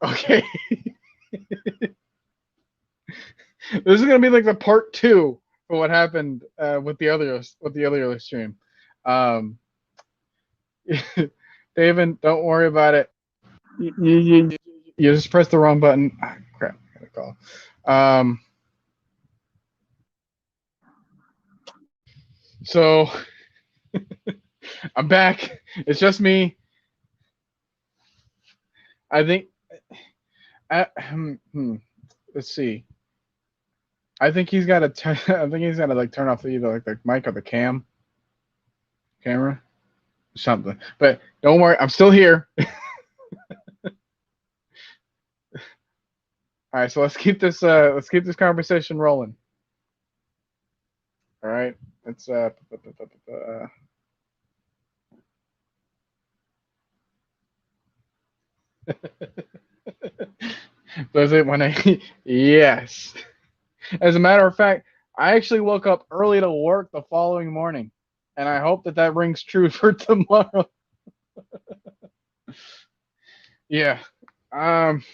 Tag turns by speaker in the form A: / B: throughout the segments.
A: Okay. This is gonna be like the part 2 for what happened with the other stream. Um, David, don't worry about it. You just pressed the wrong button. Ah, crap. I gotta call. Um, so I'm back. It's just me. I think. Let's see. I think he's got to. I think he's got to like turn off either like the mic or the camera, something. But don't worry, I'm still here. All right, so let's keep this conversation rolling. All right, let's does it when I yes. As a matter of fact, I actually woke up early to work the following morning, and I hope that that rings true for tomorrow. Yeah. Um,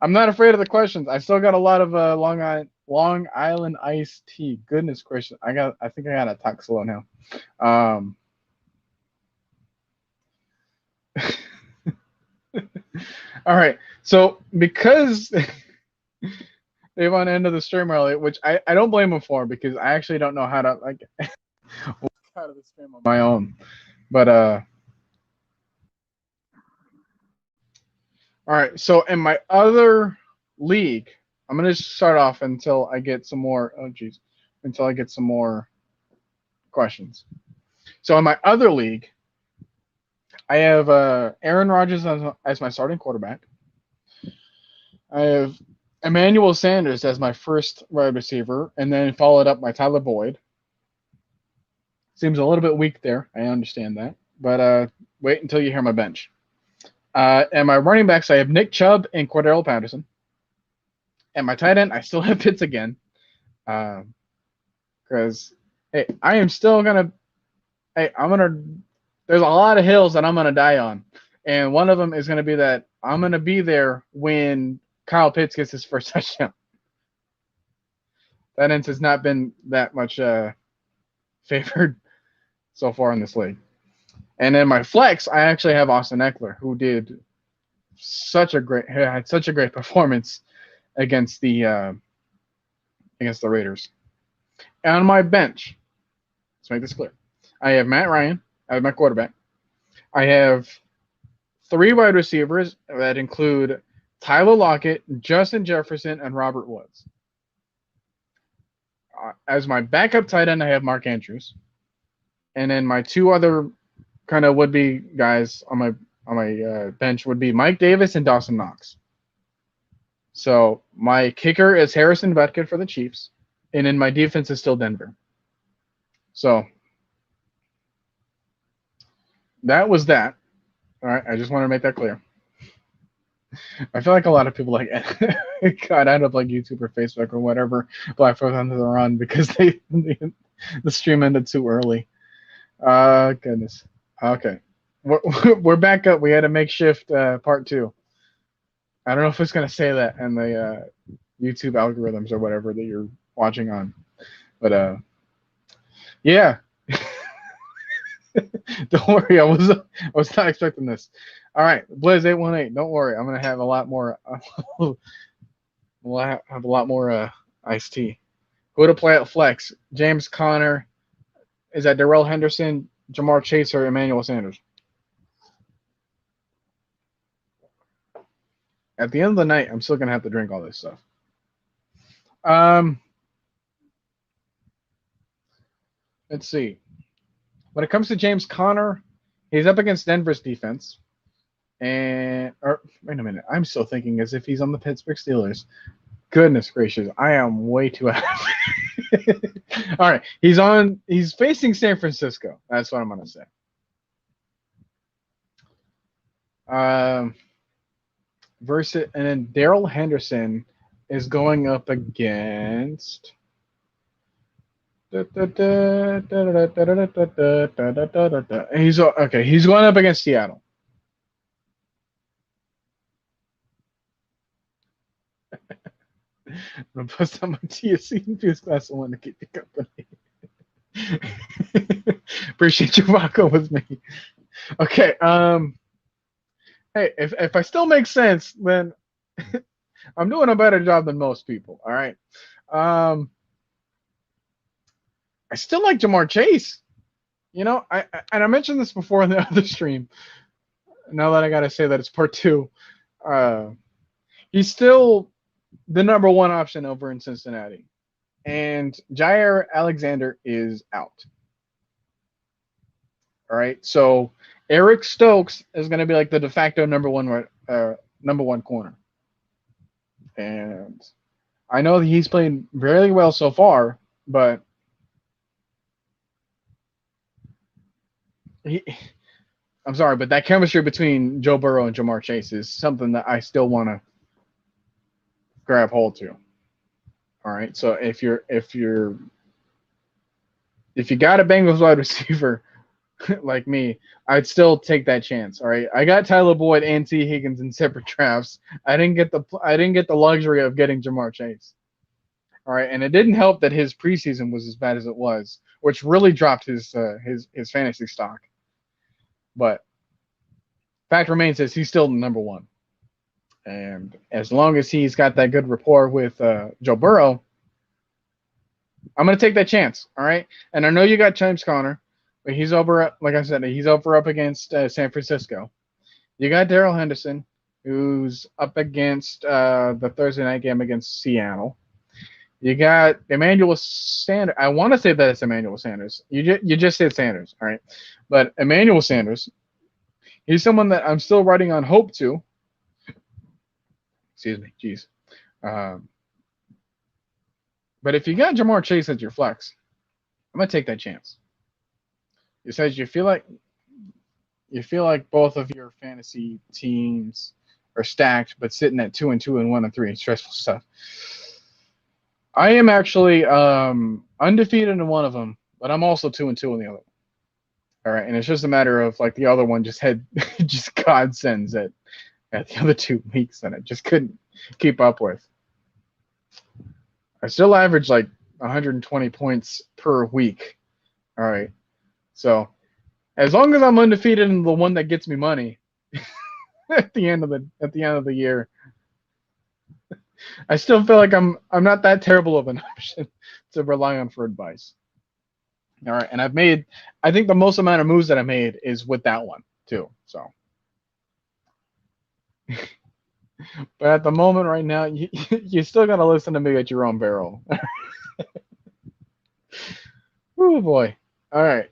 A: I'm not afraid of the questions. I still got a lot of Long Island iced tea. Goodness gracious, I think I got to talk slow now. Um, all right. So because Daivon ended the stream early, which I don't blame him for because I actually don't know how to like walk out of the stream on my own. But all right. So in my other league, I'm gonna just start off until I get some more. Oh geez, until I get some more questions. So in my other league, I have Aaron Rodgers as my starting quarterback. I have Emmanuel Sanders as my first wide receiver, and then followed up by Tyler Boyd. Seems a little bit weak there. I understand that, but wait until you hear my bench. And my running backs, I have Nick Chubb and Cordell Patterson. And my tight end, I still have Pitts again, because hey, I am still gonna. Hey, I'm gonna. There's a lot of hills that I'm gonna die on, and one of them is gonna be that I'm gonna be there when Kyle Pitts gets his first touchdown. That ends has not been that much favored so far in this league. And in my flex, I actually have Austin Eckler, who had such a great performance against the Raiders. And on my bench, let's make this clear. I have Matt Ryan as my quarterback. I have 3 wide receivers that include Tyler Lockett, Justin Jefferson, and Robert Woods. As my backup tight end, I have Mark Andrews. And then my 2 other kind of would-be guys on my bench would be Mike Davis and Dawson Knox. So my kicker is Harrison Butker for the Chiefs, and then my defense is still Denver. So that was that. All right, I just want to make that clear. I feel like a lot of people like got out of like YouTube or Facebook or whatever Black Fourth under the run because the stream ended too early. Goodness. Okay, we're back up. We had a makeshift part 2. I don't know if it's gonna say that in the YouTube algorithms or whatever that you're watching on, but yeah. Don't worry, I was not expecting this. All right, Blizz818. Don't worry, I'm gonna have a lot more. We'll have a lot more iced tea. Who to play at flex? James Conner. Is that Darrell Henderson, Jamar Chase, or Emmanuel Sanders? At the end of the night, I'm still gonna have to drink all this stuff. Let's see. When it comes to James Conner, he's up against Denver's defense. Wait a minute. I'm still thinking as if he's on the Pittsburgh Steelers. Goodness gracious, I am way too out. All right, he's facing San Francisco. That's what I'm gonna say. Versus, and then Darrell Henderson is going up against. He's okay. He's going up against Seattle. I'm gonna put some on TSC and be a special one to keep you company. Appreciate you rocking with me. Okay. Hey, if I still make sense, then I'm doing a better job than most people. All right. I still like Jamar Chase. You know, and I mentioned this before in the other stream. Now that I gotta say that it's part two, uh, he's still the number one option over in Cincinnati, and Jair Alexander is out. All right, so Eric Stokes is going to be like the de facto number one corner, and I know that he's played very well so far, but I'm sorry, but that chemistry between Joe Burrow and Jamar Chase is something that I still want to grab hold to. All right, so if you got a Bengals wide receiver like me, I'd still take that chance. All right, I got Tyler Boyd and T Higgins in separate drafts. I didn't get the luxury of getting Jamar Chase. All right, and it didn't help that his preseason was as bad as it was, which really dropped his fantasy stock. But fact remains is he's still the number one, and as long as he's got that good rapport with Joe Burrow, I'm gonna take that chance. All right, and I know you got James Conner, but he's over. Like I said, he's over up against San Francisco. You got Darrell Henderson, who's up against the Thursday night game against Seattle. You got Emmanuel Sanders. I want to say that it's Emmanuel Sanders. You just said Sanders, all right? But Emmanuel Sanders, he's someone that I'm still writing on hope to. Excuse me, jeez. But if you got Jamar Chase as your flex, I'm gonna take that chance. It says you feel like both of your fantasy teams are stacked, but sitting at 2-2 and 1-3, stressful stuff. I am actually undefeated in one of them, but I'm also 2-2 in the other. All right, and it's just a matter of like the other one just had just godsends at the other 2 weeks that I just couldn't keep up with. I still average like 120 points per week. All right, so as long as I'm undefeated in the one that gets me money at the end of the year, I still feel like I'm not that terrible of an option to rely on for advice. All right, and I think the most amount of moves that I made is with that one too. So, but at the moment right now, you still gotta listen to me at your own barrel. Oh boy! All right.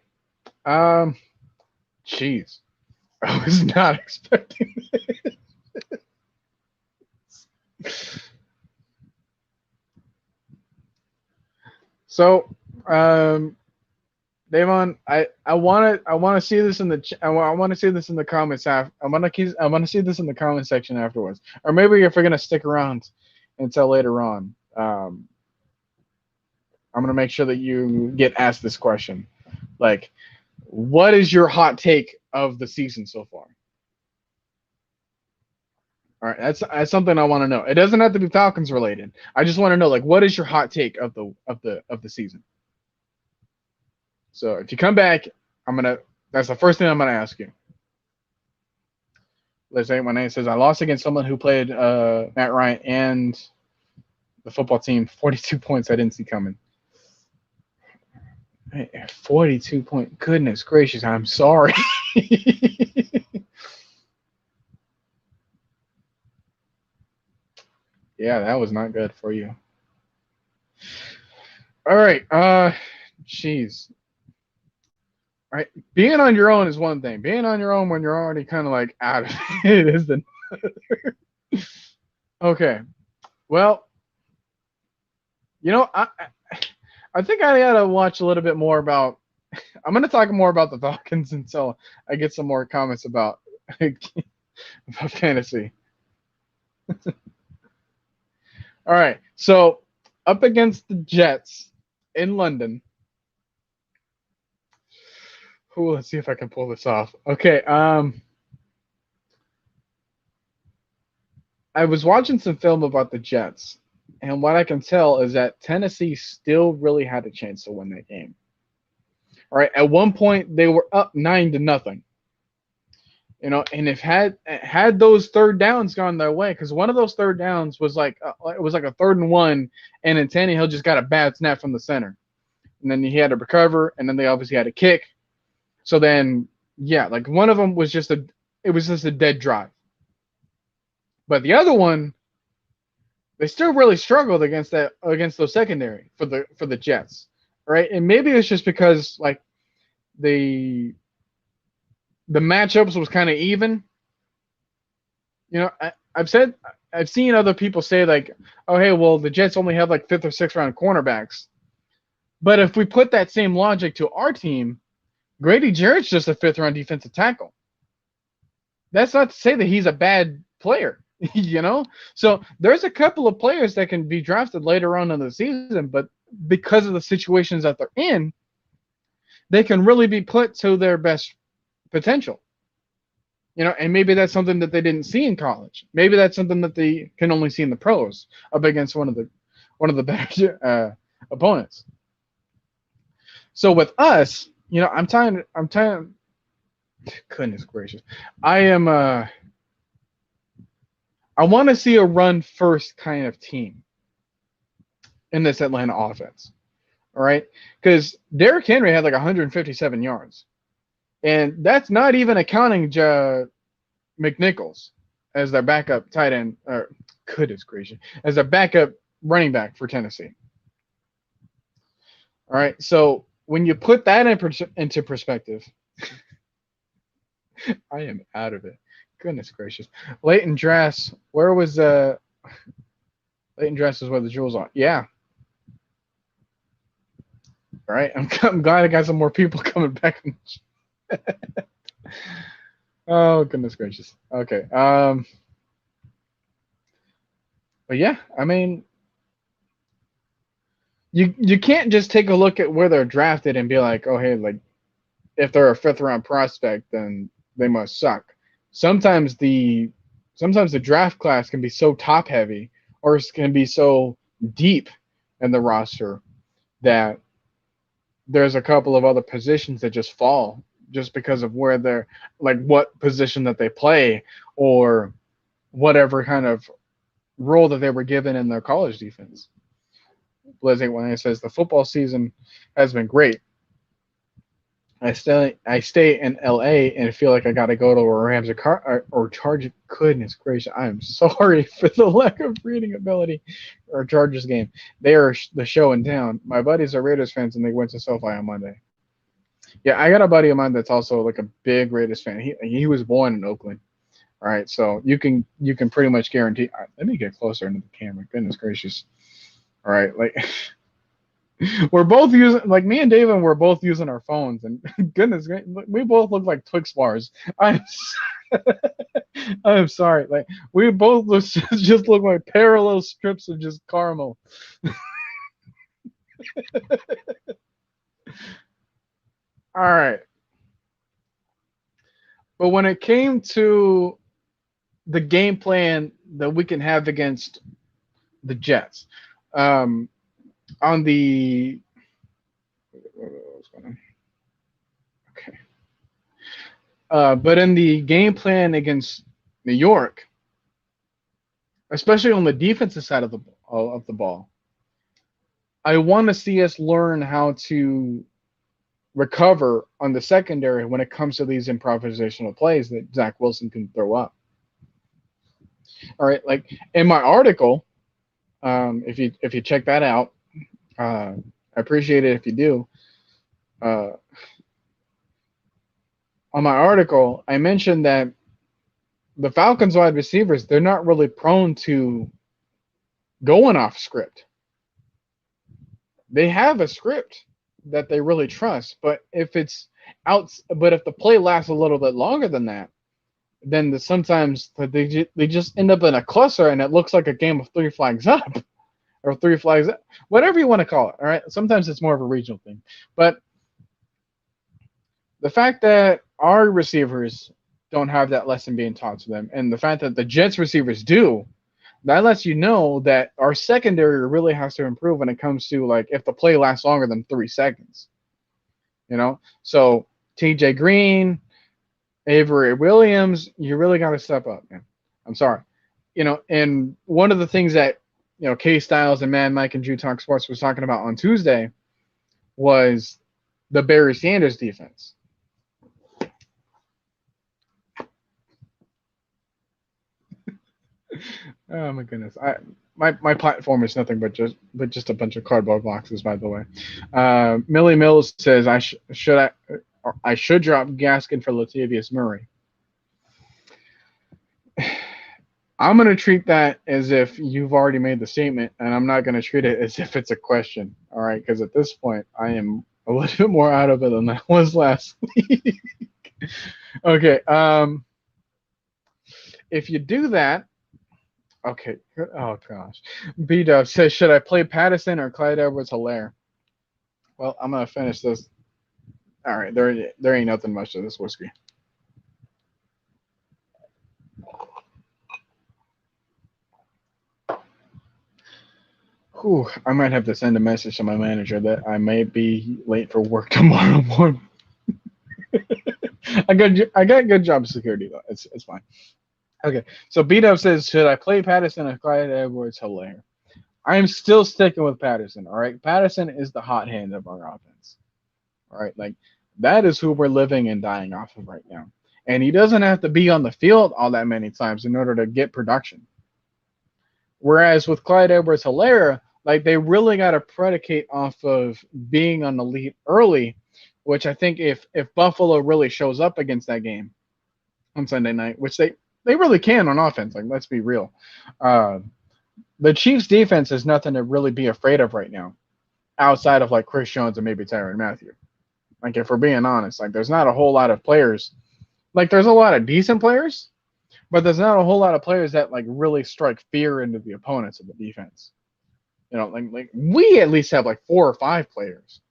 A: Jeez, I was not expecting this. So, Daivon, I want to see this in the I want to see this in the comments. I want to see this in the comment section afterwards, or maybe if we're gonna stick around until later on. I'm gonna make sure that you get asked this question, like, what is your hot take of the season so far? All right, that's something I want to know. It doesn't have to be Falcons related. I just want to know, like, what is your hot take of the season? So if you come back, that's the first thing I'm gonna ask you. Let's say my name says I lost against someone who played Matt Ryan and the football team. 42 points I didn't see coming. 42 point. Goodness gracious, I'm sorry. Yeah, that was not good for you. All right. Jeez. All right. Being on your own is one thing. Being on your own when you're already kind of like out of it is another. Okay. Well, you know, I think I gotta watch a little bit more about. I'm gonna talk more about the Falcons until I get some more comments about fantasy. All right, so up against the Jets in London. Ooh, let's see if I can pull this off. Okay, I was watching some film about the Jets, And what I can tell is that Tennessee still really had a chance to win that game. All right, at one point they were up 9-0. And if had those third downs gone their way, because one of those third downs was like it was like a 3rd and 1, and then Tannehill just got a bad snap from the center, and then he had to recover, and then they obviously had a kick. So then, yeah, like one of them was just a dead drive, but the other one, they still really struggled against those secondary for the Jets, right? And maybe it's just because like the matchups was kind of even. I've seen other people say like, oh hey, well the Jets only have like 5th or 6th round cornerbacks, but if we put that same logic to our team, Grady Jarrett's just a 5th round defensive tackle. That's not to say that he's a bad player, So there's a couple of players that can be drafted later on in the season, but because of the situations that they're in, they can really be put to their best potential. And maybe that's something that they didn't see in college. Maybe that's something that they can only see in the pros up against one of the better opponents. So with us, I'm trying. Goodness gracious, I want to see a run first kind of team in this Atlanta offense. All right, because Derrick Henry had like 157 yards. And that's not even accounting McNichols as their backup tight end, or goodness gracious, as their backup running back for Tennessee. All right, so when you put that into perspective, I am out of it. Goodness gracious, Leighton Dress, where was Leighton Dress is where the jewels are. Yeah. All right, I'm glad I got some more people coming back. Oh goodness gracious. Okay. But yeah, I mean, you can't just take a look at where they're drafted and be like, oh hey, like if they're a 5th round prospect, then they must suck. Sometimes the draft class can be so top heavy, or it can be so deep in the roster that there's a couple of other positions that just fall just because of where they're, like what position that they play or whatever kind of role that they were given in their college defense. Blazing when says the football season has been great. I stay in LA and feel like I got to go to a Rams or Chargers. Goodness gracious, I am sorry for the lack of reading ability. Or Chargers game. They are the show in town. My buddies are Raiders fans and they went to SoFi on Monday. Yeah, I got a buddy of mine that's also like a big Raiders fan. He was born in Oakland. All right, so you can pretty much guarantee. All right, let me get closer into the camera. Goodness gracious. All right, like we're both using, like me and Daivon, we're both using our phones, and goodness, we both look like Twix bars. I'm sorry. Like we both just look like parallel strips of just caramel. All right. But when it came to the game plan that we can have against the Jets, on the okay, but in the game plan against New York, especially on the defensive side of the ball, I want to see us learn how to recover on the secondary when it comes to these improvisational plays that Zach Wilson can throw up. All right, like in my article, if you check that out, I appreciate it if you do. On my article, I mentioned that the Falcons wide receivers, they're not really prone to going off script. They have a script that they really trust, but if the play lasts a little bit longer than that, then sometimes they just end up in a cluster and it looks like a game of 3 flags up or 3 flags up, whatever you want to call it. All right, sometimes it's more of a regional thing, but the fact that our receivers don't have that lesson being taught to them, and the fact that the Jets receivers do, that lets you know that our secondary really has to improve when it comes to like if the play lasts longer than 3 seconds. So TJ Green, Avery Williams, you really got to step up, man. I'm sorry. And one of the things that K Styles and Mad Mike and Drew Talk Sports was talking about on Tuesday was the Barry Sanders defense. Oh my goodness! My platform is nothing but just a bunch of cardboard boxes. By the way, Millie Mills says I should drop Gaskin for Latavius Murray. I'm gonna treat that as if you've already made the statement, and I'm not gonna treat it as if it's a question. All right, because at this point I am a little bit more out of it than I was last week. Okay. If you do that. Okay. Oh gosh. B-Dub says, should I play Patterson or Clyde Edwards-Helaire? Well, I'm gonna finish this. All right. There ain't nothing much to this whiskey. Whew, I might have to send a message to my manager that I may be late for work tomorrow morning. I got good job security though. It's fine. Okay, so B-Dub says, should I play Patterson or Clyde Edwards-Helaire? I am still sticking with Patterson, all right? Patterson is the hot hand of our offense, all right? Like, that is who we're living and dying off of right now. And he doesn't have to be on the field all that many times in order to get production. Whereas with Clyde Edwards-Helaire, like, they really got to predicate off of being on the lead early, which I think if Buffalo really shows up against that game on Sunday night, which they really can on offense. Like, let's be real. The Chiefs' defense is nothing to really be afraid of right now, outside of like Chris Jones and maybe Tyrann Mathieu. Like, if we're being honest, like there's not a whole lot of players. Like, there's a lot of decent players, but there's not a whole lot of players that like really strike fear into the opponents of the defense. Like we at least have like 4 or 5 players,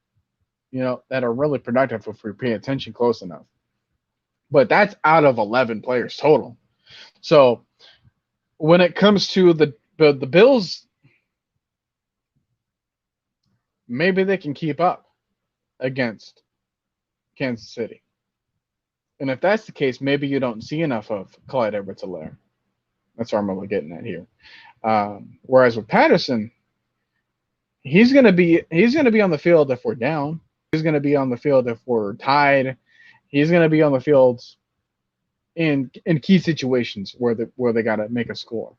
A: that are really productive if we pay attention close enough. But that's out of 11 players total. So when it comes to the Bills, maybe they can keep up against Kansas City. And if that's the case, maybe you don't see enough of Clyde Edwards-Helaire. That's what I'm really getting at here. Whereas with Patterson, he's gonna be on the field if we're down. He's gonna be on the field if we're tied. He's gonna be on the field in key situations where they gotta make a score.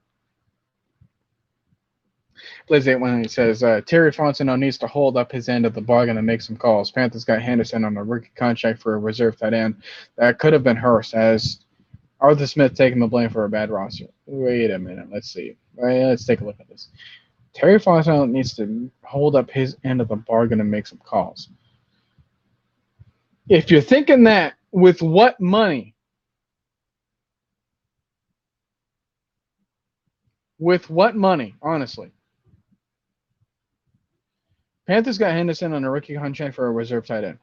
A: Liz 818 says Terry Fontenot needs to hold up his end of the bargain and make some calls. Panthers got Henderson on a rookie contract for a reserve tight end that could have been Hurst. As Arthur Smith taking the blame for a bad roster. Wait a minute, let's see. Let's take a look at this. Terry Fontenot needs to hold up his end of the bargain and make some calls. If you're thinking that, with what money? With what money, honestly? Panthers got Henderson on a rookie contract for a reserve tight end.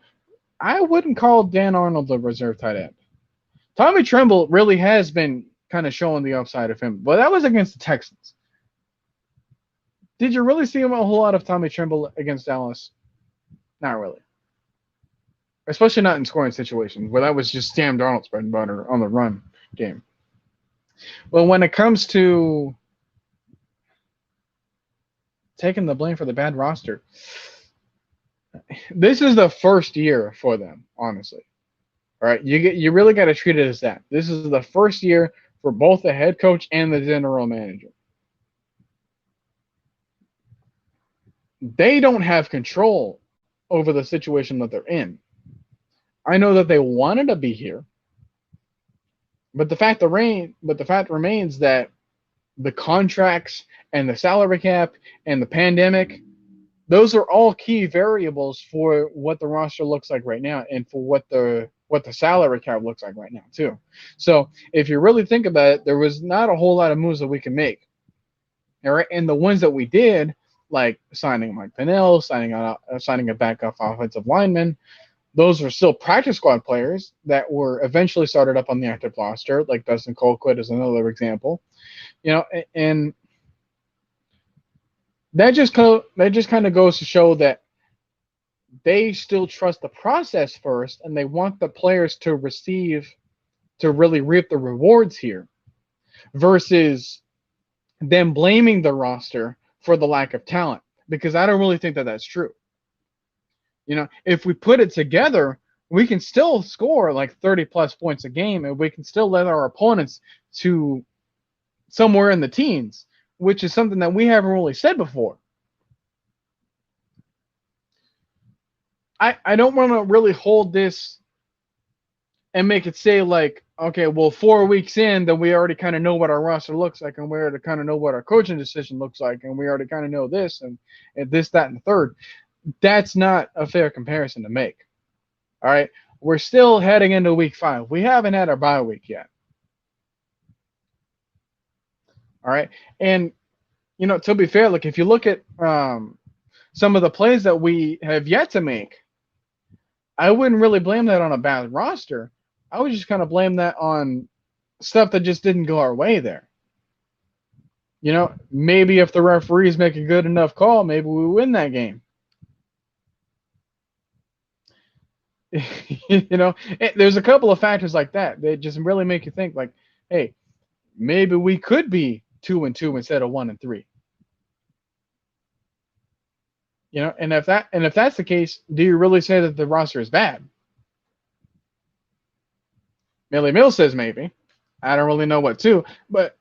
A: I wouldn't call Dan Arnold the reserve tight end. Tommy Tremble really has been kind of showing the upside of him, but that was against the Texans. Did you really see a whole lot of Tommy Tremble against Dallas? Not really. Especially not in scoring situations where that was just Sam Darnold's bread and butter on the run game. Well, when it comes to taking the blame for the bad roster, this is the first year for them, honestly. All right, you really got to treat it as that. This is the first year for both the head coach and the general manager. They don't have control over the situation that they're in. I know that they wanted to be here, but the fact remains that the contracts and the salary cap and the pandemic, those are all key variables for what the roster looks like right now and for what the salary cap looks like right now too. So if you really think about it, there was not a whole lot of moves that we can make. All right, and the ones that we did, like signing Mike Pennell, signing a backup offensive lineman, those were still practice squad players that were eventually started up on the active roster, like Dustin Colquitt is another example. And that just kind of goes to show that they still trust the process first, and they want the players to really reap the rewards here, versus them blaming the roster for the lack of talent. Because I don't really think that that's true. If we put it together, we can still score like 30 plus points a game, and we can still let our opponents to somewhere in the teens, which is something that we haven't really said before. I don't want to really hold this and make it say like, okay, well, 4 weeks in, then we already kind of know what our roster looks like, and we already kind of know what our coaching decision looks like, and we already kind of know this and this, that, and the third. That's not a fair comparison to make. All right, we're still heading into week 5. We haven't had our bye week yet. All right, and to be fair, like if you look at some of the plays that we have yet to make, I wouldn't really blame that on a bad roster. I would just kind of blame that on stuff that just didn't go our way there. Maybe if the referees make a good enough call, maybe we win that game. There's a couple of factors like that that just really make you think like, hey, maybe we could be 2-2 instead of 1-3. And if that's the case, do you really say that the roster is bad? Millie Mills says maybe. I don't really know what to, but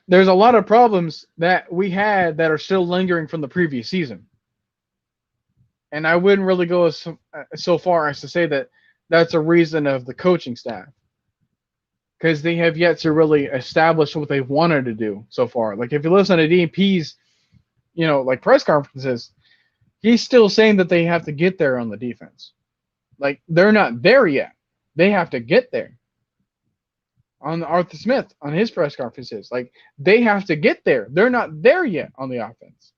A: there's a lot of problems that we had that are still lingering from the previous season. And I wouldn't really go so far as to say that that's a reason of the coaching staff, because they have yet to really establish what they wanted to do so far. Like if you listen to DP's, like press conferences, he's still saying that they have to get there on the defense. Like they're not there yet. They have to get there. On Arthur Smith, on his press conferences, like they have to get there. They're not there yet on the offense.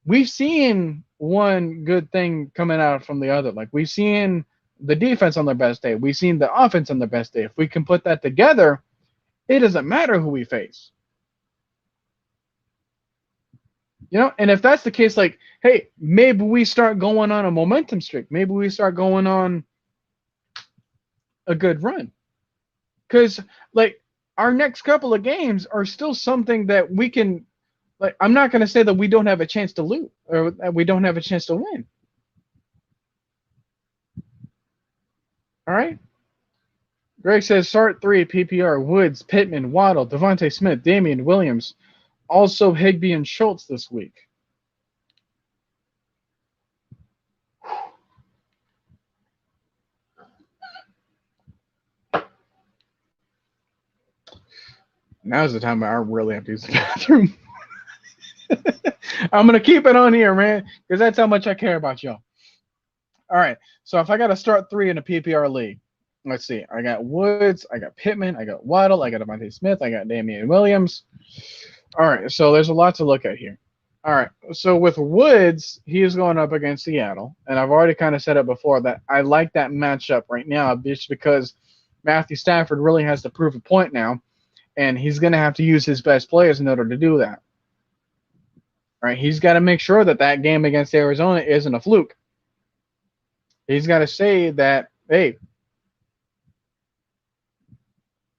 A: We've seen one good thing coming out from the other. Like we've seen the defense on their best day. We've seen the offense on their best day. If we can put that together, it doesn't matter who we face. And if that's the case, like, hey, maybe we start going on a momentum streak. Maybe we start going on a good run. Because, like, our next couple of games are still something that we can, like, I'm not going to say that we don't have a chance to lose or that we don't have a chance to win. All right? Greg says, start 3 PPR, Woods, Pittman, Waddle, Devontae Smith, Damian Williams, also Higbee and Schultz this week. Now's the time I really have to use the bathroom. I'm going to keep it on here, man, because that's how much I care about y'all. All right, so if I got to start 3 in a PPR league, let's see. I got Woods, I got Pittman, I got Waddle, I got Devontae Smith, I got Damian Williams. All right, so there's a lot to look at here. All right, so with Woods, he is going up against Seattle, and I've already kind of said it before that I like that matchup right now just because Matthew Stafford really has to prove a point now, and he's going to have to use his best players in order to do that. All right, he's got to make sure that that game against Arizona isn't a fluke. He's got to say that, hey,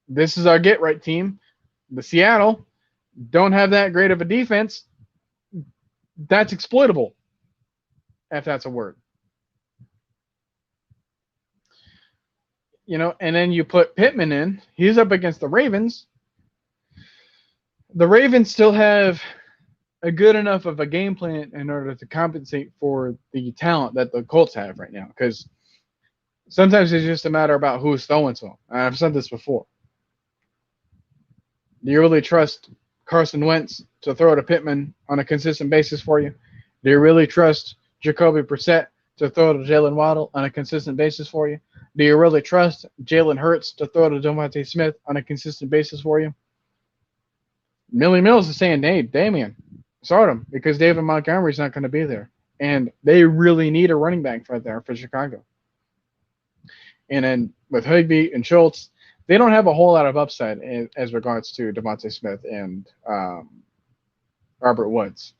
A: this is our get-right team. The Seattle don't have that great of a defense. That's exploitable, if that's a word. And then you put Pittman in. He's up against the Ravens. The Ravens still have a good enough of a game plan in order to compensate for the talent that the Colts have right now, because sometimes it's just a matter about who's throwing to them. I've said this before. Do you really trust Carson Wentz to throw to Pittman on a consistent basis for you? Do you really trust Jacoby Brissett to throw to Jalen Waddle on a consistent basis for you? Do you really trust Jalen Hurts to throw to Devontae Smith on a consistent basis for you? Millie Mills is saying, hey, Damian, start him because David Montgomery's not going to be there. And they really need a running back right there for Chicago. And then with Higbee and Schultz, they don't have a whole lot of upside as regards to Devontae Smith and Robert Woods.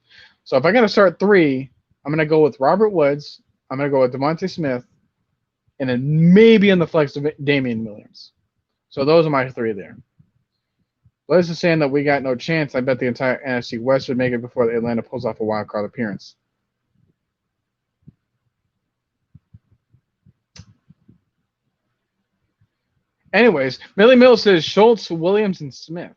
A: So if I got to start three, I'm going to go with Robert Woods. I'm going to go with Devontae Smith, and then maybe in the flex of Damian Williams. So those are my three there. Les is saying that we got no chance. I bet the entire NFC West would make it before the Atlanta pulls off a wild card appearance. Anyways, Millie Mills says Schultz, Williams, and Smith.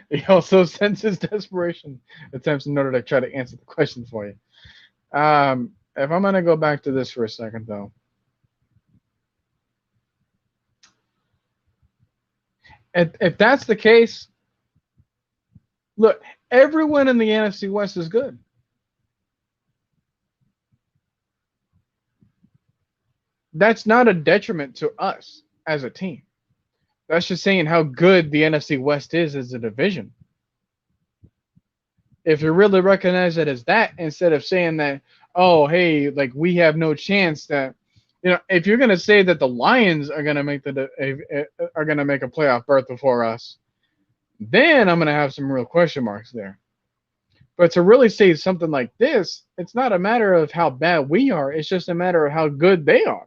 A: He also senses desperation attempts in order to try to answer the question for you. If I'm going to go back to this for a second, though. If that's the case, look, everyone in the NFC West is good. That's not a detriment to us as a team. That's just saying how good the NFC West is as a division. If you really recognize it as that, instead of saying that, oh, hey, like we have no chance that, if you're gonna say that the Lions are gonna make a playoff berth before us, then I'm gonna have some real question marks there. But to really say something like this, it's not a matter of how bad we are. It's just a matter of how good they are.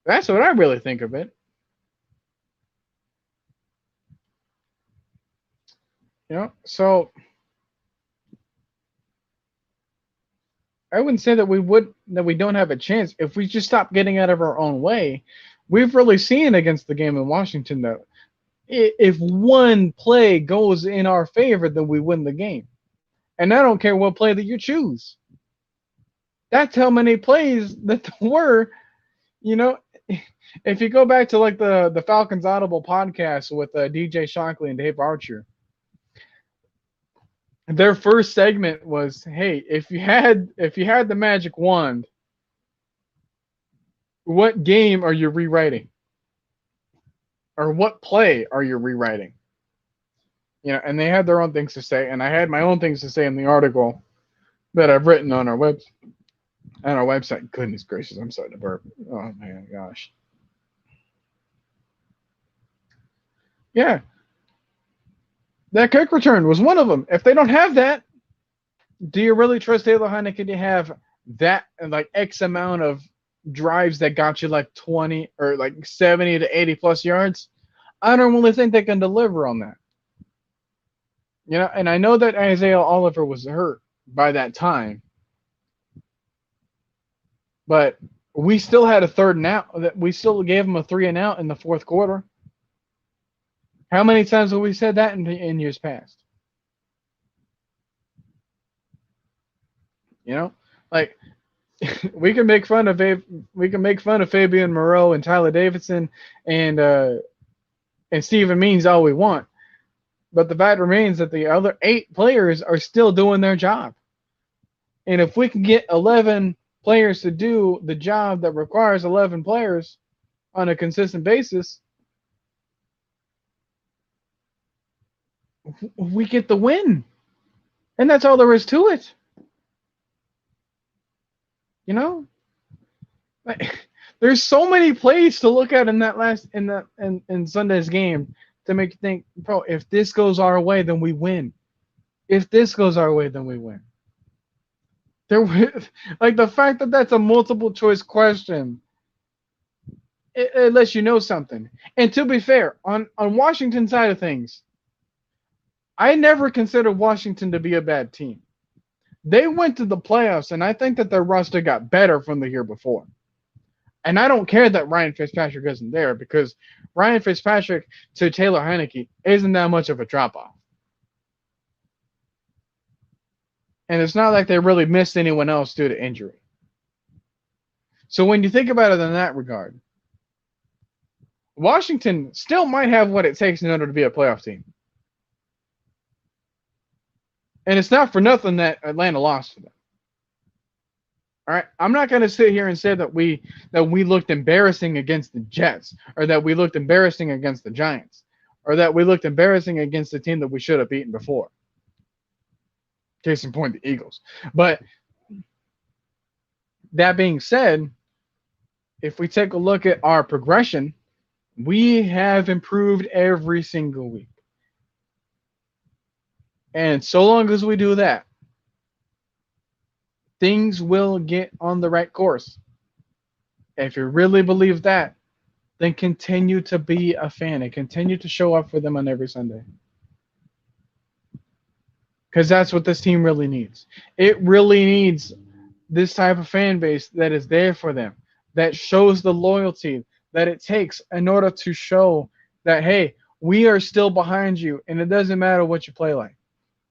A: That's what I really think of it. So I wouldn't say that we don't have a chance if we just stop getting out of our own way. We've really seen against the game in Washington that if one play goes in our favor, then we win the game. And I don't care what play that you choose. That's how many plays that there were. If you go back to like the Falcons Audible podcast with DJ Shockley and Dave Archer, their first segment was, hey, if you had the magic wand, what game are you rewriting? Or what play are you rewriting? And they had their own things to say, and I had my own things to say in the article that I've written on our website. Goodness gracious, I'm starting to burp. Oh man, gosh. Yeah. That kick return was one of them. If they don't have that, do you really trust Taylor Heinicke to have that and like X amount of drives that got you like 20 or like 70 to 80 plus yards? I don't really think they can deliver on that. And I know that Isaiah Oliver was hurt by that time, but we still had a third and out. That we still gave him a 3 and out in the fourth quarter. How many times have we said that in years past? Like we can make fun of Fabian Moreau and Tyler Davidson and Steven Means all we want, but the fact remains that the other 8 players are still doing their job. And if we can get 11 players to do the job that requires 11 players on a consistent basis, we get the win. And that's all there is to it. There's so many plays to look at in Sunday's game to make you think, bro, if this goes our way, then we win. If this goes our way, then we win. Like the fact that that's a multiple choice question, it lets you know something. And to be fair, on Washington's side of things, I never considered Washington to be a bad team. They went to the playoffs, and I think that their roster got better from the year before. And I don't care that Ryan Fitzpatrick isn't there, because Ryan Fitzpatrick to Taylor Heinicke isn't that much of a drop-off. And it's not like they really missed anyone else due to injury. So when you think about it in that regard, Washington still might have what it takes in order to be a playoff team. And it's not for nothing that Atlanta lost to them. All right, I'm not going to sit here and say that we looked embarrassing against the Jets, or that we looked embarrassing against the Giants, or that we looked embarrassing against the team that we should have beaten before. Case in point, the Eagles. But That being said, if we take a look at our progression, we have improved every single week. And so long as we do that, things will get on the right course. If you really believe that, then continue to be a fan and continue to show up for them on every Sunday. Because that's what this team really needs. It really needs this type of fan base that is there for them, that shows the loyalty that it takes in order to show that, hey, we are still behind you, and it doesn't matter what you play like.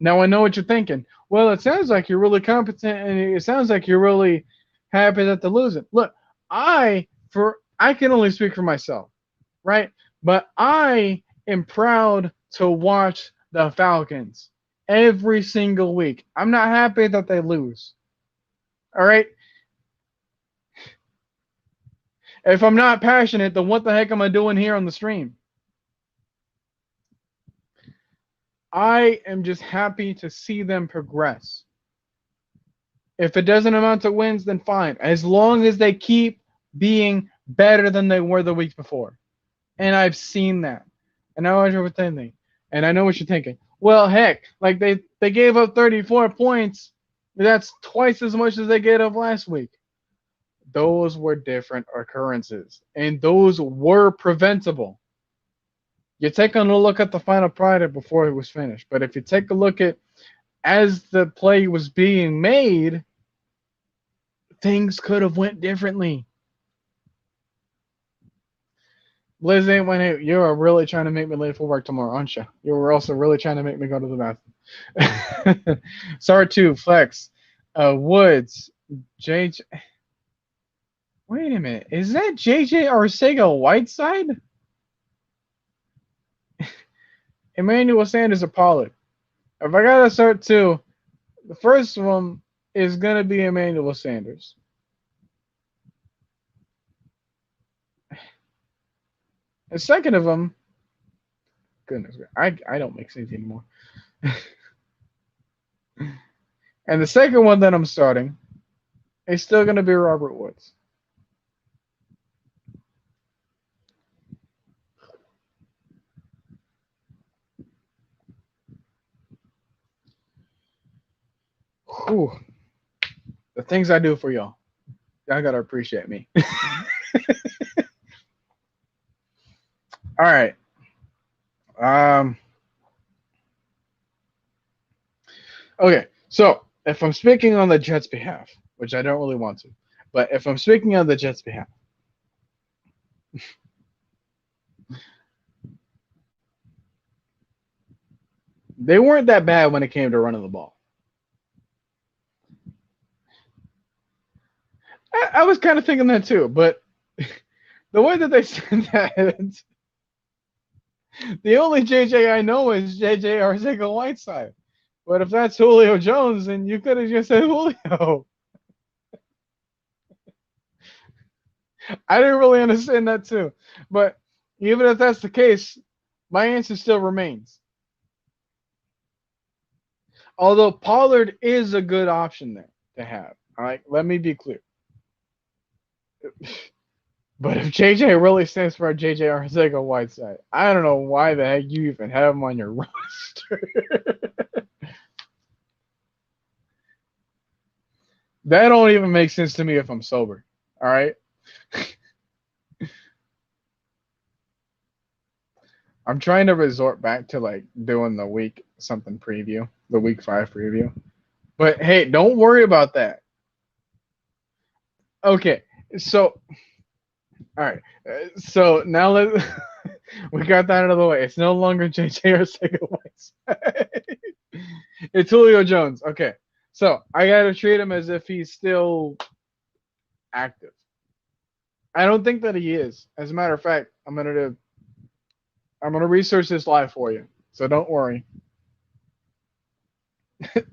A: Now, I know what you're thinking. Well, it sounds like you're really competent, and it sounds like you're really happy that they're losing. Look, I can only speak for myself, right? But I am proud to watch the Falcons every single week. I'm not happy that they lose. All right? If I'm not passionate, then what the heck am I doing here on the stream? I am just happy to see them progress. If it doesn't amount to wins, then fine. As long as they keep being better than they were the weeks before. And I've seen that. And I know what you're thinking. And I know what you're thinking. Well, heck, like they gave up 34 points. That's twice as much as they gave up last week. Those were different occurrences. And those were preventable. You're taking a look at the final product before it was finished. But if you take a look at as the play was being made, things could have went differently. Liz ain't when you are really trying to make me late for work tomorrow, aren't you? You were also really trying to make me go to the bathroom. Sorry too, Flex. Woods. JJ. Wait a minute. Is that JJ Arcega-Whiteside? Emmanuel Sanders or Pollard? If I gotta start two, the first one is gonna be Emmanuel Sanders. The second of them, goodness, I don't make sense anymore. And the second one that I'm starting is still gonna be Robert Woods. Whew. The things I do for y'all. Y'all gotta appreciate me. All right. Okay. So if I'm speaking on the Jets' behalf, which I don't really want to, but if I'm speaking on the Jets' behalf, they weren't that bad when it came to running the ball. I was kind of thinking that too, but the way that they said that, the only JJ I know is JJ Arcega-Whiteside. But if that's Julio Jones, then you could have just said Julio. I didn't really understand that too. But even if that's the case, my answer still remains. Although Pollard is a good option there to have. All right, let me be clear. But if JJ really stands for JJ Arcega-Whiteside, I don't know why the heck you even have him on your roster. That don't even make sense to me if I'm sober. All right. I'm trying to resort back to like doing the week something preview, the week 5 preview. But hey, don't worry about that. Okay, so all right, so now we got that out of the way. It's no longer JJ Arcega-Whiteside. It's Julio Jones. Okay, so I gotta treat him as if he's still active. I don't think that he is. As a matter of fact, I'm gonna research this live for you, so don't worry.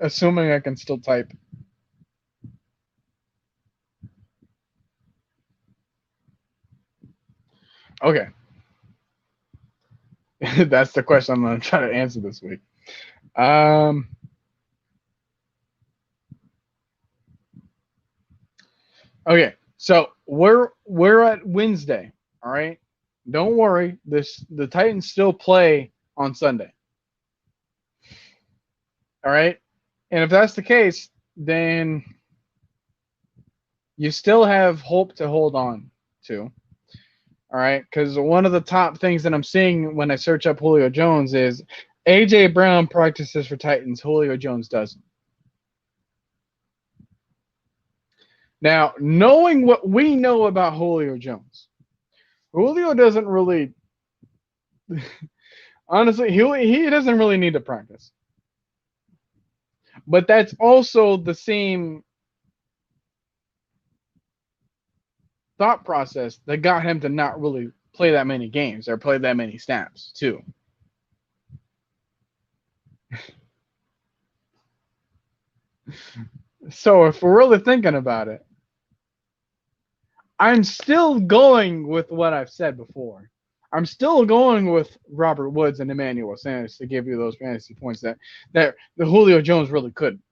A: Assuming I can still type. Okay. That's the question I'm going to try to answer this week. Okay, so we're at Wednesday. All right, don't worry. The Titans still play on Sunday. All right, and if that's the case, then you still have hope to hold on to. All right, because one of the top things that I'm seeing when I search up Julio Jones is AJ Brown practices for Titans. Julio Jones doesn't. Now, knowing what we know about Julio Jones, Julio doesn't really, honestly, he doesn't really need to practice. But that's also the same thought process that got him to not really play that many games or play that many snaps, too. So if we're really thinking about it, I'm still going with what I've said before. I'm still going with Robert Woods and Emmanuel Sanders to give you those fantasy points that the Julio Jones really couldn't.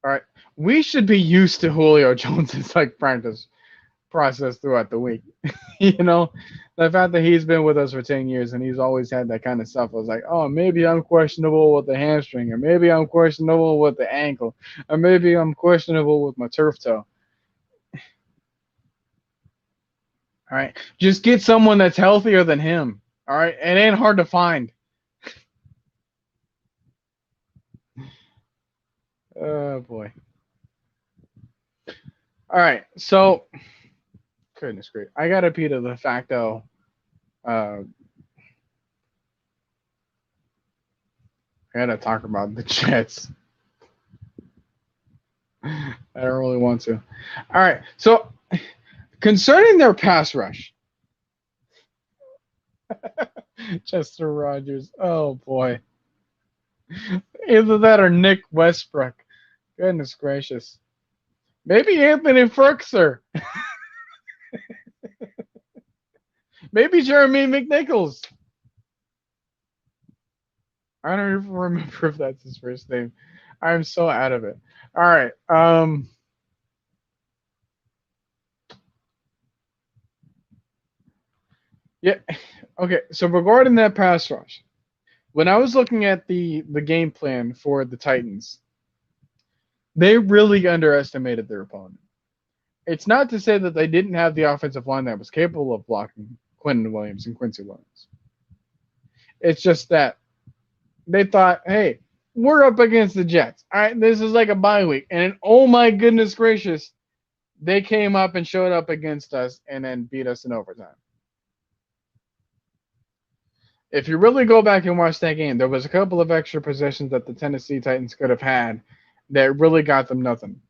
A: All right, we should be used to Julio Jones's like practice process throughout the week. You know, the fact that he's been with us for 10 years and he's always had that kind of stuff. I was like, oh, maybe I'm questionable with the hamstring, or maybe I'm questionable with the ankle, or maybe I'm questionable with my turf toe. All right, just get someone that's healthier than him. All right, it ain't hard to find. Oh boy. All right, so goodness great, I gotta pee to the fact though. Uh, I gotta talk about the Jets. I don't really want to. All right, so concerning their pass rush, Chester Rogers. Oh boy, either that or Nick Westbrook. Goodness gracious. Maybe Anthony Ferkser. Maybe Jeremy McNichols. I don't even remember if that's his first name. I'm so out of it. All right. Yeah. Okay. So regarding that pass rush, when I was looking at the game plan for the Titans, they really underestimated their opponent. It's not to say that they didn't have the offensive line that was capable of blocking Quentin Williams and Quincy Williams. It's just that they thought, hey, we're up against the Jets. All right, this is like a bye week. And oh my goodness gracious, they came up and showed up against us and then beat us in overtime. If you really go back and watch that game, there was a couple of extra possessions that the Tennessee Titans could have had that really got them nothing.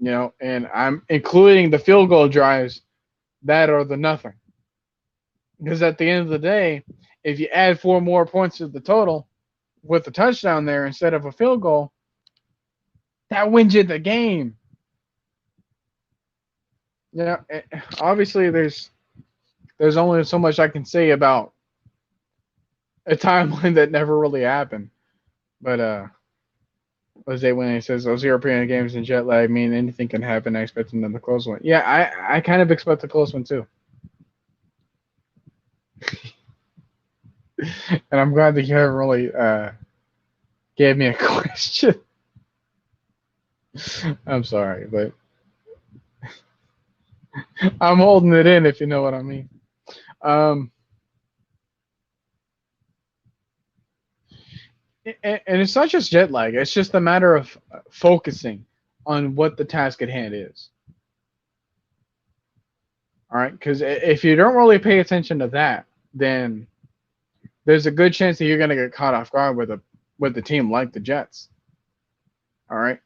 A: You know, and I'm including the field goal drives that are the nothing. Because at the end of the day, if you add 4 more points to the total with a touchdown there instead of a field goal, that wins you the game. Yeah, obviously there's only so much I can say about a timeline that never really happened. But Jose when he says those European games and jet lag mean anything can happen, I expect another close one. Yeah, I kind of expect a close one too. And I'm glad that you haven't really gave me a question. I'm sorry, but I'm holding it in if you know what I mean. Um, and it's not just jet lag. It's just a matter of focusing on what the task at hand is. All right, because if you don't really pay attention to that, then there's a good chance that you're going to get caught off guard with a team like the Jets. All right,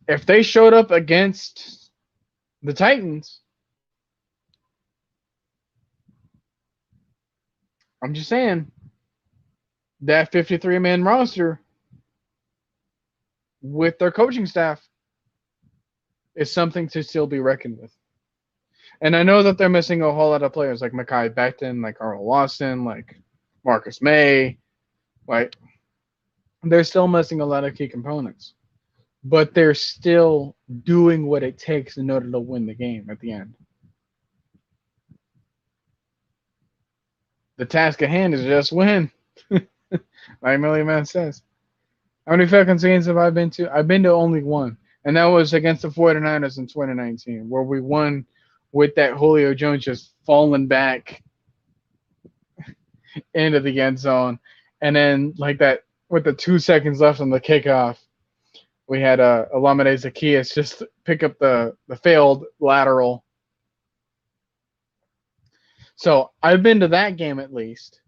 A: if they showed up against the Titans, I'm just saying that 53-man roster with their coaching staff is something to still be reckoned with. And I know that they're missing a whole lot of players like Mekhi Becton, like Carl Lawson, like Marcus May. Like they're still missing a lot of key components. but they're still doing what it takes in order to win the game at the end. The task at hand is just win. Like Millie Man says. How many Falcons games have I been to? I've been to only one, and that was against the 49ers in 2019, where we won with that Julio Jones just falling back into the end zone. And then, like that, with the 2 seconds left on the kickoff, we had Olamide Zaccheaus just pick up the failed lateral. So I've been to that game at least,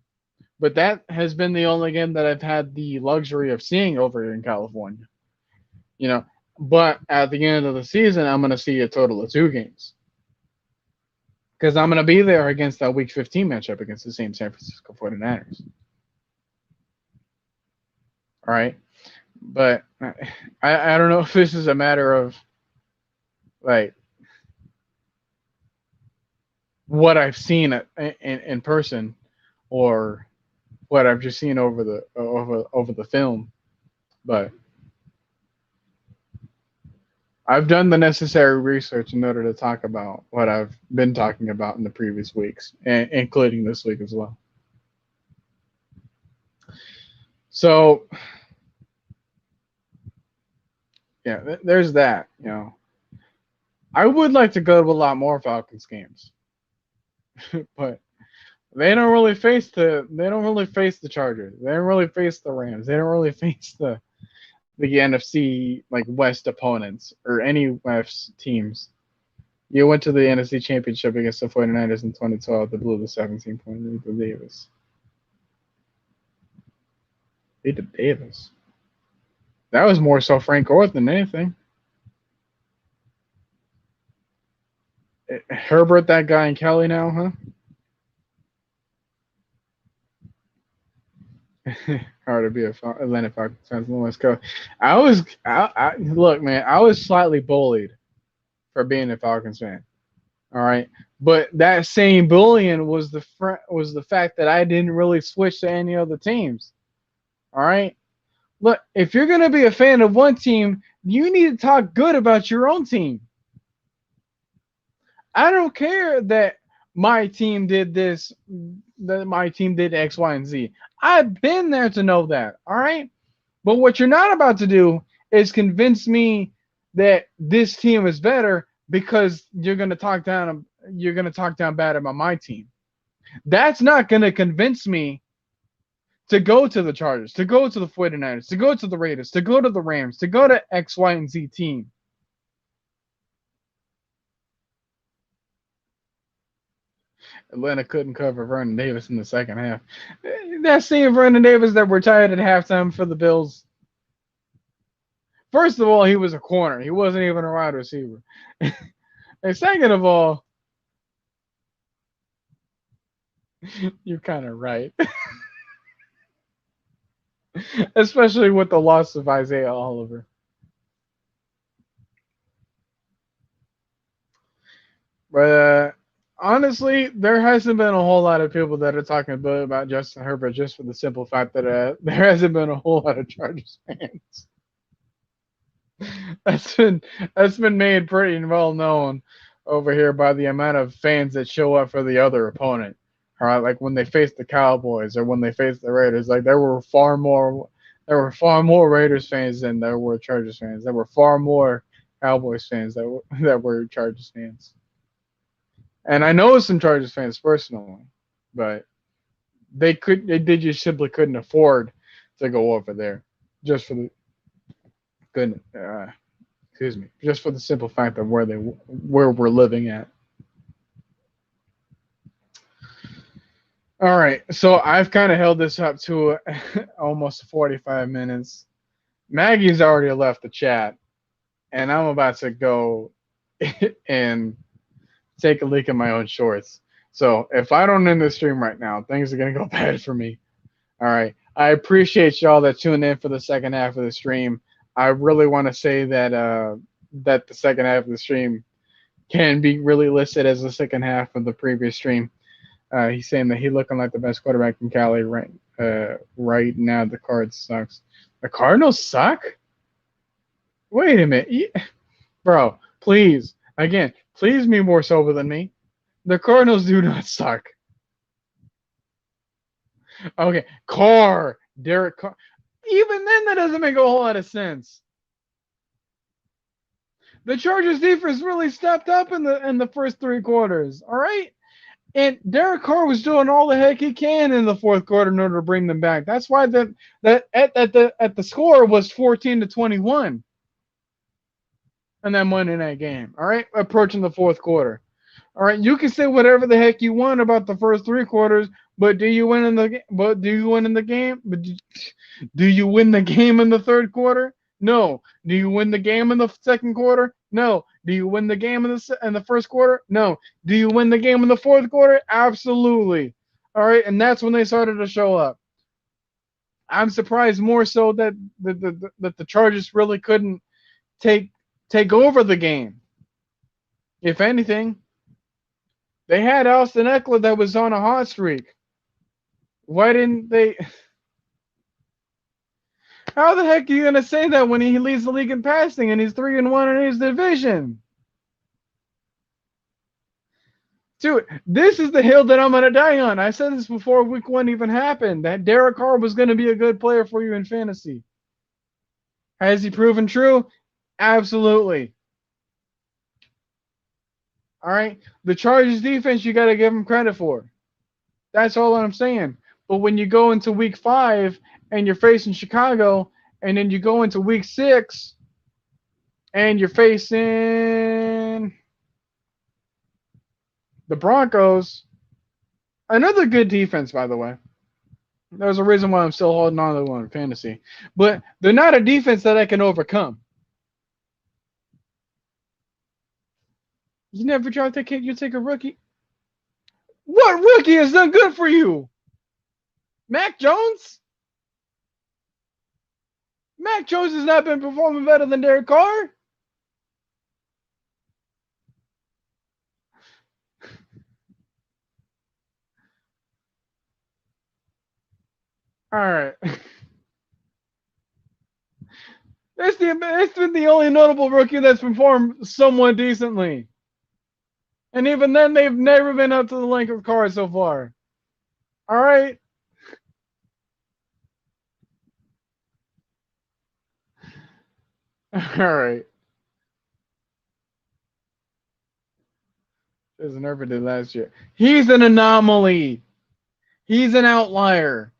A: but that has been the only game that I've had the luxury of seeing over here in California. You know, but at the end of the season, I'm going to see a total of 2 games because I'm going to be there against that Week 15 matchup against the same San Francisco 49ers. All right, but I don't know if this is a matter of like what I've seen in person or what I've just seen over the film, but I've done the necessary research in order to talk about what I've been talking about in the previous weeks, including this week as well. So, yeah, there's that. You know, I would like to go to a lot more Falcons games, but they don't really face the Chargers. They don't really face the Rams. They don't really face the NFC like West opponents or any West teams. You went to the NFC Championship against the 49ers in 2012. They blew the 17-point lead to Davis. Lead to Davis. That was more so Frank Gore than anything. Herbert, that guy, and Kelly now, huh? Hard to be a Atlanta Falcons fan from the West Coast. Look, man, I was slightly bullied for being a Falcons fan. All right, but that same bullying was the fact that I didn't really switch to any other teams. All right, look, if you're gonna be a fan of one team, you need to talk good about your own team. I don't care that my team did this, that my team did X, Y, and Z. I've been there to know that. All right. But what you're not about to do is convince me that this team is better because you're gonna talk down bad about my team. That's not gonna convince me to go to the Chargers, to go to the 49ers, to go to the Raiders, to go to the Rams, to go to X, Y, and Z team. Atlanta couldn't cover Vernon Davis in the second half. That same Vernon Davis that retired at halftime for the Bills. First of all, he was a corner. He wasn't even a wide receiver. And second of all, you're kind of right. Especially with the loss of Isaiah Oliver. But honestly, there hasn't been a whole lot of people that are talking about Justin Herbert just for the simple fact that there hasn't been a whole lot of Chargers fans. That's been made pretty well known over here by the amount of fans that show up for the other opponent. All right, like when they face the Cowboys or when they face the Raiders, like there were far more Raiders fans than there were Chargers fans. There were far more Cowboys fans that were Chargers fans. And I know some Chargers fans personally, but they just simply couldn't afford to go over there just for the just for the simple fact of where we're living at. All right, so I've kind of held this up to almost 45 minutes. Maggie's already left the chat, and I'm about to go and take a leak in my own shorts. So if I don't end the stream right now, things are going to go bad for me. All right. I appreciate y'all that tuned in for the second half of the stream. I really want to say that that the second half of the stream can be really listed as the second half of the previous stream. He's saying that he's looking like the best quarterback in Cali right now. The Cards sucks. The Cardinals suck? Wait a minute. Bro, please. Again, please be more sober than me. The Cardinals do not suck. Okay, Carr. Derek Carr. Even then, that doesn't make a whole lot of sense. The Chargers defense really stepped up in the first three quarters. All right. And Derek Carr was doing all the heck he can in the fourth quarter in order to bring them back. That's why that at the score was 14-21 in that Monday night game. All right, approaching the fourth quarter. All right, you can say whatever the heck you want about the first three quarters, but do you win in the but do you win in the game? But do you win the game in the third quarter? No. Do you win the game in the second quarter? No. Do you win the game in the first quarter? No. Do you win the game in the fourth quarter? Absolutely. All right, and that's when they started to show up. I'm surprised more so that the Chargers really couldn't take over the game. If anything, they had Austin Eckler that was on a hot streak. Why didn't they? How the heck are you gonna say that when he leads the league in passing and he's 3-1 in his division? Dude, this is the hill that I'm gonna die on. I said this before week 1 even happened, that Derek Carr was gonna be a good player for you in fantasy. Has he proven true? Absolutely. All right, the Chargers defense you got to give them credit for. That's all I'm saying. But when you go into week 5 and you're facing Chicago, and then you go into week 6 and you're facing the Broncos, another good defense, by the way. There's a reason why I'm still holding on to one in fantasy. But they're not a defense that I can overcome. You never tried to take you take a rookie? What rookie has done good for you? Mac Jones? Mac Jones has not been performing better than Derek Carr. All right. That's been the only notable rookie that's performed somewhat decently. And even then, they've never been up to the length of Carr so far. All right. All right. As Nerva did last year. He's an anomaly. He's an outlier.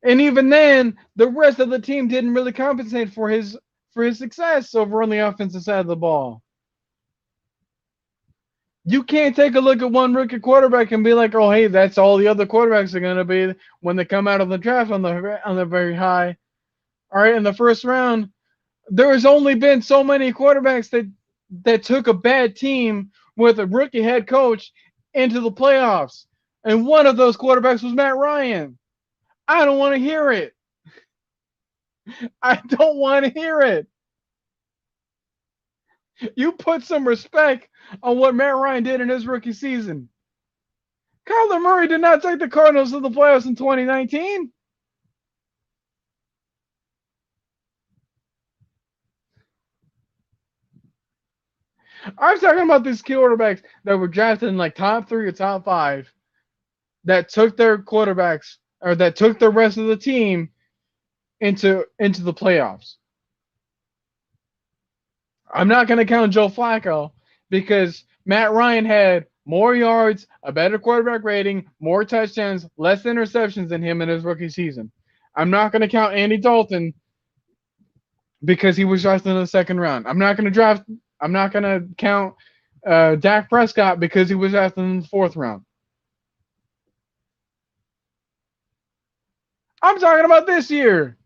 A: And even then, the rest of the team didn't really compensate for his success over on the offensive side of the ball. You can't take a look at one rookie quarterback and be like, "Oh, hey, that's all the other quarterbacks are going to be when they come out of the draft on the very high." All right, in the first round, there has only been so many quarterbacks that took a bad team with a rookie head coach into the playoffs, and one of those quarterbacks was Matt Ryan. I don't want to hear it. I don't want to hear it. You put some respect on what Matt Ryan did in his rookie season. Kyler Murray did not take the Cardinals to the playoffs in 2019. I'm talking about these quarterbacks that were drafted in like top 3 or top 5 that took their quarterbacks or that took the rest of the team into the playoffs. I'm not going to count Joe Flacco because Matt Ryan had more yards, a better quarterback rating, more touchdowns, less interceptions than him in his rookie season. I'm not going to count Andy Dalton because he was drafted in the second round. I'm not going to count Dak Prescott because he was drafted in the fourth round. I'm talking about this year.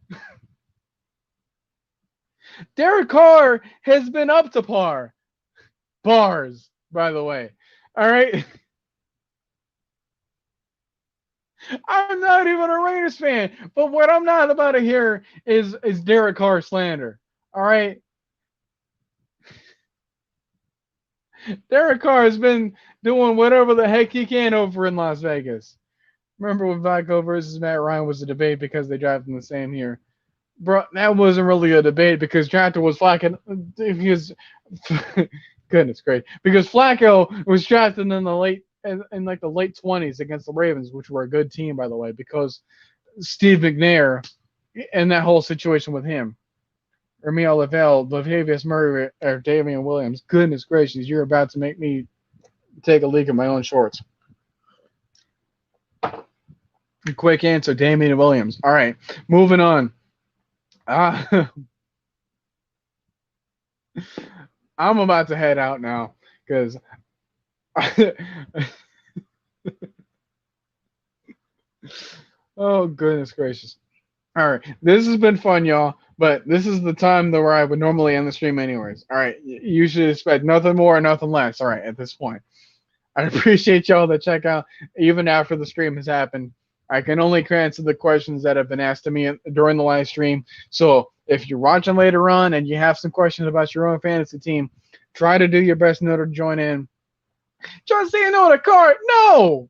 A: Derek Carr has been up to par. Bars, by the way. All right. I'm not even a Raiders fan, but what I'm not about to hear is Derek Carr slander. All right. Derek Carr has been doing whatever the heck he can over in Las Vegas. Remember when Flacco versus Matt Ryan was a debate because they drafted him the same year? Bro, that wasn't really a debate because drafted was Flacco. Because goodness great, because Flacco was drafted in the late 20s against the Ravens, which were a good team by the way, because Steve McNair and that whole situation with him. Ramil Lavelle, Latavius Murray, or Damian Williams. Goodness gracious, you're about to make me take a leak of my own shorts. Quick answer, Damian Williams. All right, moving on. I'm about to head out now because oh goodness gracious. All right, this has been fun, y'all. But this is the time where I would normally end the stream, anyways. All right, you should expect nothing more and nothing less. All right, at this point, I appreciate y'all that check out even after the stream has happened. I can only answer the questions that have been asked to me during the live stream. So if you're watching later on and you have some questions about your own fantasy team, try to do your best in order to join in. Just say no to cart. No,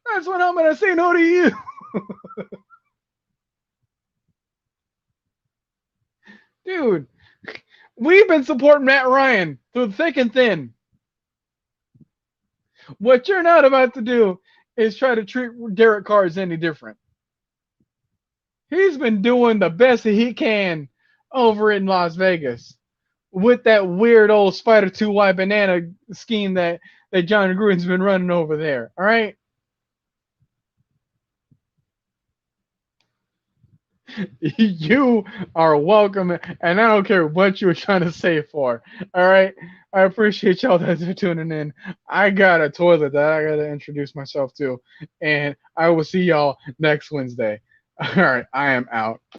A: that's when I'm gonna say no to you. Dude, we've been supporting Matt Ryan through thick and thin. What you're not about to do is try to treat Derek Carr as any different. He's been doing the best that he can over in Las Vegas with that weird old Spider 2Y banana scheme that John Gruden's been running over there. All right? You are welcome, and I don't care what you were trying to say for. All right? I appreciate y'all that are tuning in. I got a toilet that I got to introduce myself to, and I will see y'all next Wednesday. All right, I am out.